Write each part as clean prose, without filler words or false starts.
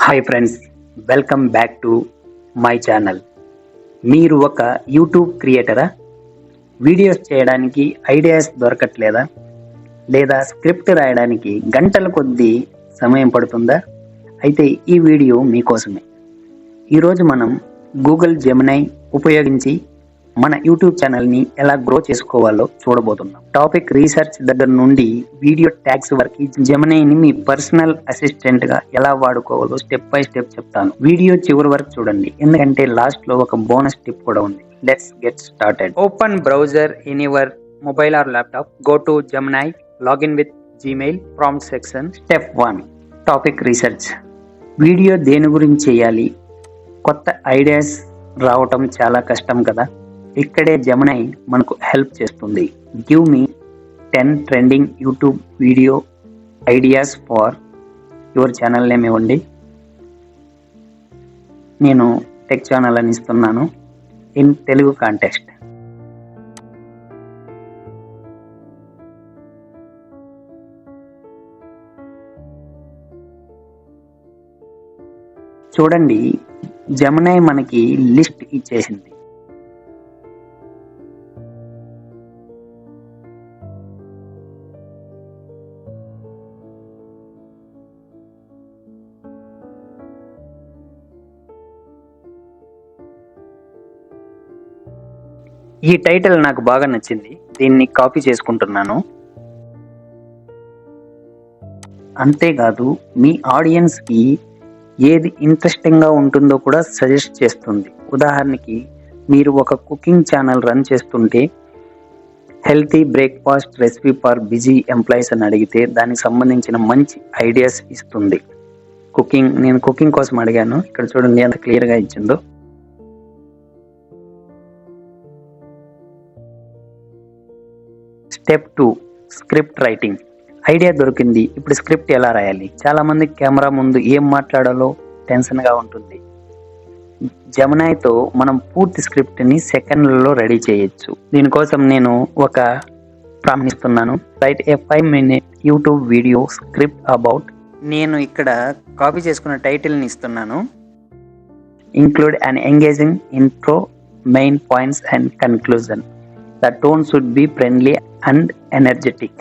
Hi friends, welcome back to my channel. మీరు ఒక YouTube క్రియేటరా? Videos చేయడానికి ఐడియాస్ దొరకట్లేదా? లేదా స్క్రిప్ట్ రాయడానికి గంటల కొద్దీ సమయం పడుతుందా? అయితే ఈ వీడియో మీకోసమే. ఈరోజు మనం గూగుల్ జెమినై ఉపయోగించి మన యూట్యూబ్ ఛానల్ని ఎలా గ్రో చేసుకోవాలో చూడబోతున్నాం. టాపిక్ రీసెర్చ్ దగ్గర నుండి వీడియో ట్యాగ్స్ వరకు జెమినైని మీ పర్సనల్ అసిస్టెంట్గా ఎలా వాడుకోవాలో స్టెప్ బై స్టెప్ చెప్తాను. వీడియో చివరి వరకు చూడండి, ఎందుకంటే లాస్ట్లో ఒక బోనస్ టిప్ కూడా ఉంది. Let's get started. Open browser in your mobile are laptop. Go to Gemini. Login with Gmail. Prompt section. Step 1, topic research. Video దేని గురించి చేయాలి? కొత్త ఐడియాస్ రావటం చాలా కష్టం కదా. ఇక్కడే జెమినై మనకు హెల్ప్ చేస్తుంది. Give me 10 trending YouTube video ideas for your channel name ఇవ్వండి. నేను టెక్ ఛానల్ అని ఇస్తున్నాను ఇన్ తెలుగు కాంటెక్స్ట్. చూడండి, జెమినై మనకి లిస్ట్ ఇచ్చేసింది. ఈ టైటిల్ నాకు బాగా నచ్చింది, దీన్ని కాపీ చేసుకుంటున్నాను. అంతేకాదు, మీ ఆడియన్స్కి ఏది ఇంట్రెస్టింగ్గా ఉంటుందో కూడా సజెస్ట్ చేస్తుంది. ఉదాహరణకి, మీరు ఒక కుకింగ్ ఛానల్ రన్ చేస్తుంటే healthy breakfast recipe for busy employees అని అడిగితే దానికి సంబంధించిన మంచి ఐడియాస్ ఇస్తుంది. నేను కుకింగ్ కోసం అడిగాను. ఇక్కడ చూడండి ఎంత క్లియర్గా ఇచ్చిందో. Step 2, script writing. ఐడియా దొరికింది, ఇప్పుడు స్క్రిప్ట్ ఎలా రాయాలి? చాలా మంది కెమెరా ముందు ఏం మాట్లాడాలో టెన్షన్గా ఉంటుంది. జెమినైతో మనం పూర్తి స్క్రిప్ట్ని సెకండ్లలో రెడీ చేయొచ్చు. దీనికోసం నేను ఒక ప్రాంప్ట్ ఇస్తున్నాను. Right A 5-minute YouTube video script about. నేను ఇక్కడ కాపీ చేసుకున్న టైటిల్ని ఇస్తున్నాను. Include an engaging intro, main points and conclusion. The tone should be friendly and energetic.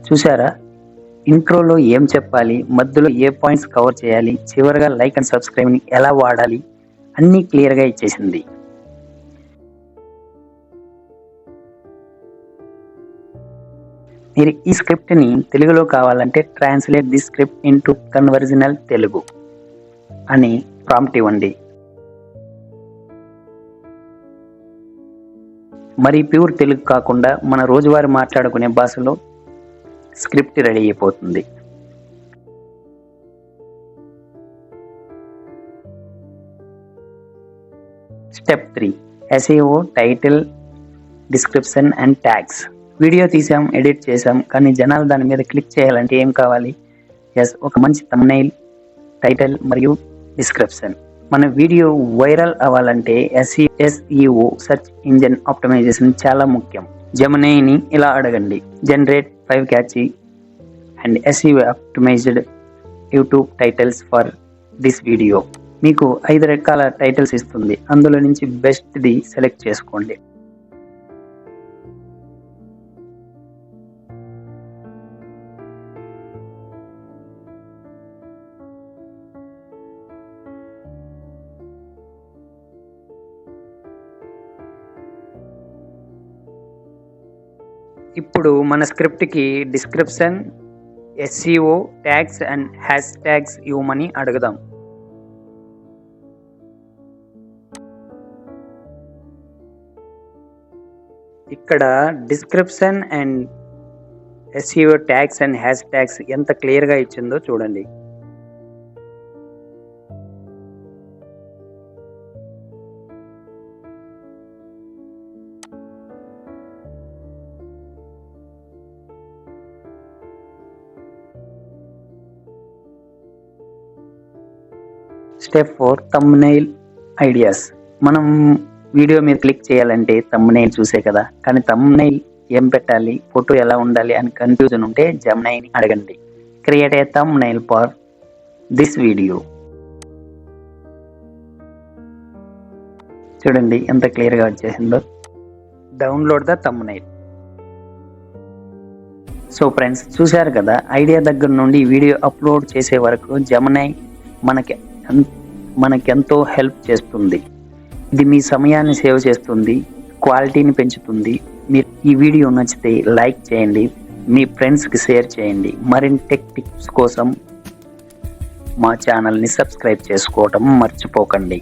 చూసారా, ఇంట్రోలో ఏం చెప్పాలి, మధ్యలో ఏ పాయింట్స్ కవర్ చేయాలి, చివరిగా లైక్ అండ్ సబ్స్క్రైబ్ని ఎలా వాడాలి, అన్నీ క్లియర్గా ఇచ్చేసింది. మీరు ఈ స్క్రిప్ట్ని తెలుగులో కావాలంటే translate the script into conversational Telugu అని ప్రాంప్ట్ ఇవ్వండి. మరి ప్యూర్ తెలుగు కాకుండా మన రోజువారీ మాట్లాడుకునే భాషలో స్క్రిప్ట్ రెడీ అయిపోతుంది. Step 3, SEO, title, description and tags. Video తీసాం, ఎడిట్ చేసాం, కానీ జనాలు దాని మీద క్లిక్ చేయాలంటే ఏం కావాలి? ఒక మంచి థంబ్నెయిల్, టైటిల్ మరియు డిస్క్రిప్షన్. మన వీడియో వైరల్ అవ్వాలంటే ఎస్ఈఓ, సెర్చ్ ఇంజిన్ ఆప్టిమైజేషన్ చాలా ముఖ్యం. జెమినైని ఇలా అడగండి, generate 5 catchy and SEO optimised YouTube titles for this video. మీకు 5 రకాల టైటిల్స్ ఇస్తుంది, అందులో నుంచి బెస్ట్ది సెలెక్ట్ చేసుకోండి. ఇప్పుడు మన స్క్రిప్ట్కి description, SEO, tags and hashtags ఇవ్వమని అడుగుదాం. ఇక్కడ description and SEO, tags and hashtags ఎంత క్లియర్గా ఇచ్చిందో చూడండి. Step 4, thumbnail ideas. మనం వీడియో మీద క్లిక్ చేయాలంటే thumbnail చూసే కదా, కానీ thumbnail ఏం పెట్టాలి, ఫోటో ఎలా ఉండాలి అని కన్ఫ్యూజన్ ఉంటే జెమినైని అడగండి. Create a thumbnail for this video. చూడండి ఎంత క్లియర్గా వచ్చేసిందో. Download the thumbnail. So friends, చూశారు కదా, ఐడియా దగ్గర నుండి వీడియో అప్లోడ్ చేసే వరకు జెమినై మనకెంతో హెల్ప్ చేస్తుంది. ఇది మీ సమయాన్ని సేవ్ చేస్తుంది, క్వాలిటీని పెంచుతుంది. మీరు ఈ వీడియో నచ్చితే లైక్ చేయండి, మీ ఫ్రెండ్స్కి షేర్ చేయండి. మరిన్ని టెక్ టిప్స్ కోసం మా ఛానల్ని సబ్స్క్రైబ్ చేసుకోవటం మర్చిపోకండి.